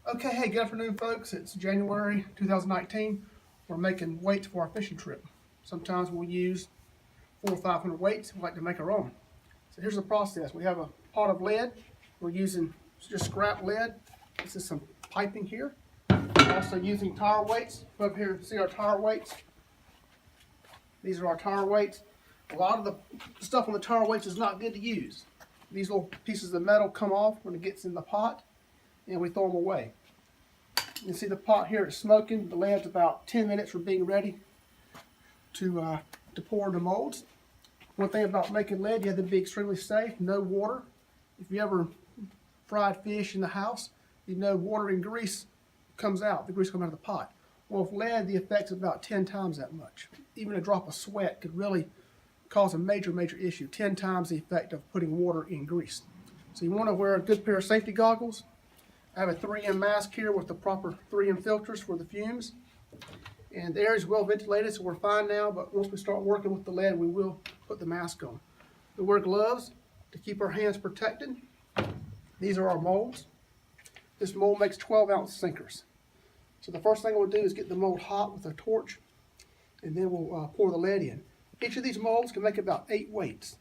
Okay, hey, good afternoon, folks. It's January 2019. We're making weights for our fishing trip. Sometimes we'll use 400 or 500 weights. We like to make our own. So here's the process. We have a pot of lead. We're using just scrap lead. This is some piping here. We're also using tire weights. Up here, see our tire weights. These are our tire weights. A lot of the stuff on the tire weights is not good to use. These little pieces of metal come off when it gets in the pot, and we throw them away. You can see the pot here is smoking. The lead's about 10 minutes from being ready to pour the molds. One thing about making lead, you have to be extremely safe. No water. If you ever fried fish in the house, you know water and grease comes out. The grease comes out of the pot. Well, with lead, the effect's about 10 times that much. Even a drop of sweat could really cause a major issue. 10 times the effect of putting water in grease. So you want to wear a good pair of safety goggles. I have a 3M mask here with the proper 3M filters for the fumes. And the area is well ventilated, so we're fine now, but once we start working with the lead, we will put the mask on. We wear gloves to keep our hands protected. These are our molds. This mold makes 12-ounce sinkers. So the first thing we'll do is get the mold hot with a torch, and then we'll pour the lead in. Each of these molds can make about 8 weights.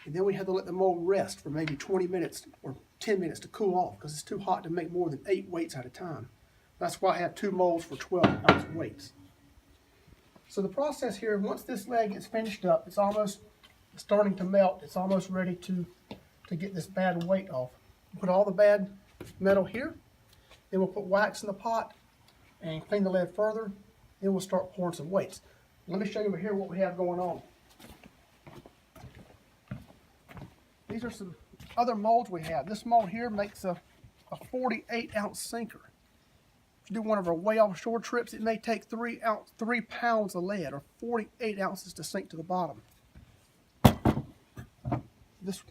And then we have to let the mold rest for maybe 20 minutes or 10 minutes to cool off because it's too hot to make more than 8 weights at a time. That's why I have 2 molds for 12-ounce weights. So the process here, once this lead gets finished up, it's almost starting to melt. It's almost ready to get this bad weight off. Put all the bad metal here. Then we'll put wax in the pot and clean the lead further. Then we'll start pouring some weights. Let me show you over here what we have going on. These are some other molds we have. This mold here makes a 48-ounce sinker. If you do one of our way offshore trips, it may take 3 pounds of lead or 48 ounces to sink to the bottom. This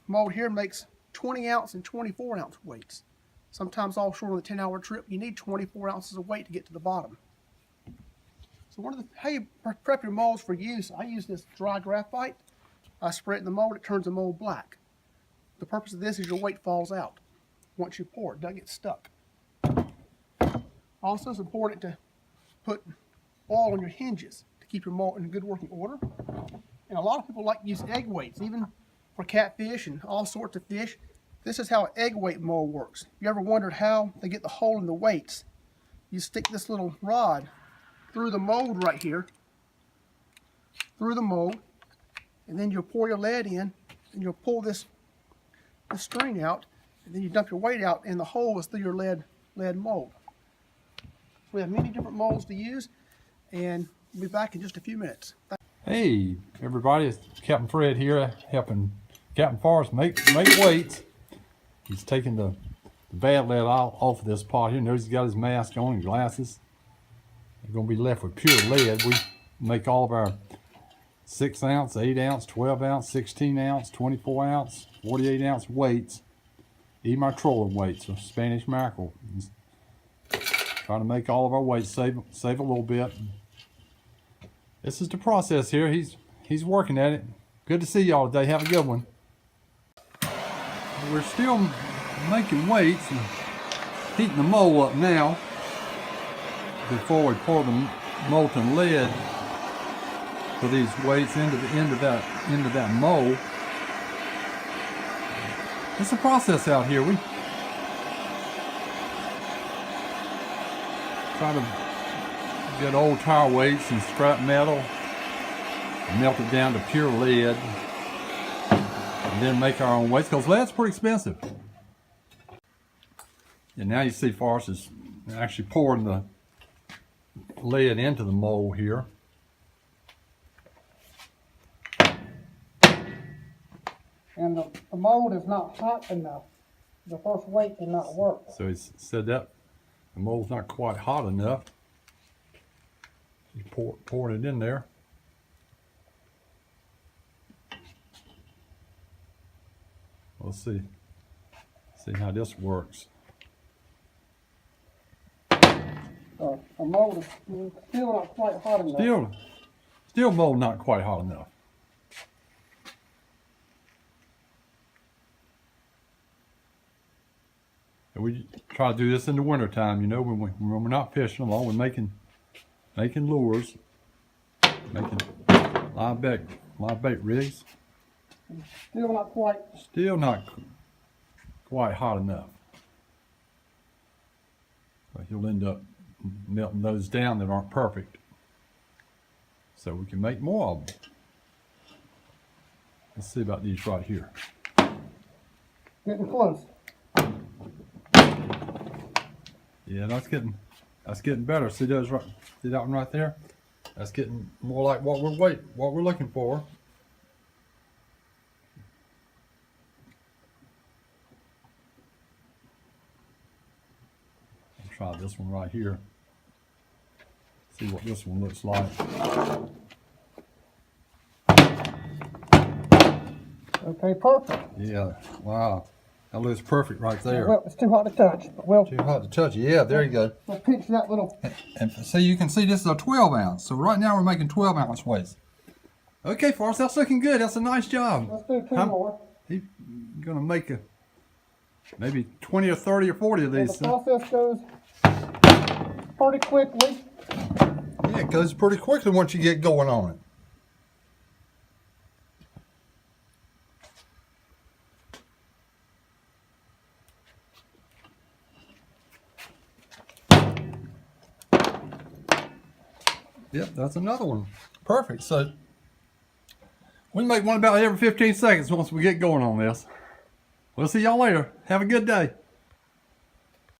mold here makes 20-ounce and 24-ounce weights. Sometimes offshore on a 10-hour trip, you need 24 ounces of weight to get to the bottom. So how you prep your molds for use, I use this dry graphite. I spray it in the mold, it turns the mold black. The purpose of this is your weight falls out. Once you pour it doesn't get stuck. Also, it's important to put oil on your hinges to keep your mold in good working order. And a lot of people like to use egg weights, even for catfish and all sorts of fish. This is how an egg weight mold works. You ever wondered how they get the hole in the weights? You stick this little rod through the mold right here, through the mold, and then you'll pour your lead in, and you'll pull this string out, and then you dump your weight out, and the hole is through your lead mold. So we have many different molds to use, and we'll be back in just a few minutes. Hey everybody, it's Captain Fred here, helping Captain Forrest make weights. He's taking the bad lead off of this pot here. Notice he's got his mask on and glasses. You're going to be left with pure lead. We make all of our 6-ounce, 8-ounce, 12-ounce, 16-ounce, 24-ounce, 48-ounce weights. Even our trolling weights, so Spanish mackerel. Trying to make all of our weights, save a little bit. This is the process here. He's working at it. Good to see y'all today. Have a good one. We're still making weights and heating the mold up now before we pour the molten lead for these weights into the end of that mold. It's a process out here. We try to get old tire weights and scrap metal, melt it down to pure lead, and then make our own weights, because lead's pretty expensive. And now you see Forrest is actually pouring the lead into the mold here. And the mold is not hot enough. The first weight did not work. So he said that the mold's not quite hot enough. He's pouring it in there. We'll see how this works. The mold is still not quite hot enough. Still mold not quite hot enough. We try to do this in the winter time, you know, when we're not fishing along, we're making lures, making live bait rigs. Still not quite. Still not quite hot enough. But you'll end up melting those down that aren't perfect. So we can make more of them. Let's see about these right here. Getting close. Yeah, that's getting better. See those right? See that one right there? That's getting more like what we're looking for. I'll try this one right here. See what this one looks like. Okay, perfect. Yeah, wow. That looks perfect right there. Well, it's too hot to touch, but we'll Too hot to touch. Yeah, there you go. pinch that little. And see, you can see this is a 12 ounce. So right now we're making 12 ounce weights. Okay, Forrest, that's looking good. That's a nice job. Let's do two more. He's gonna make maybe 20 or 30 or 40 of And these. the process goes pretty quickly. Yeah, it goes pretty quickly once you get going on it. Yep, that's another one. Perfect. So we make one about every 15 seconds once we get going on this. We'll see y'all later. Have a good day.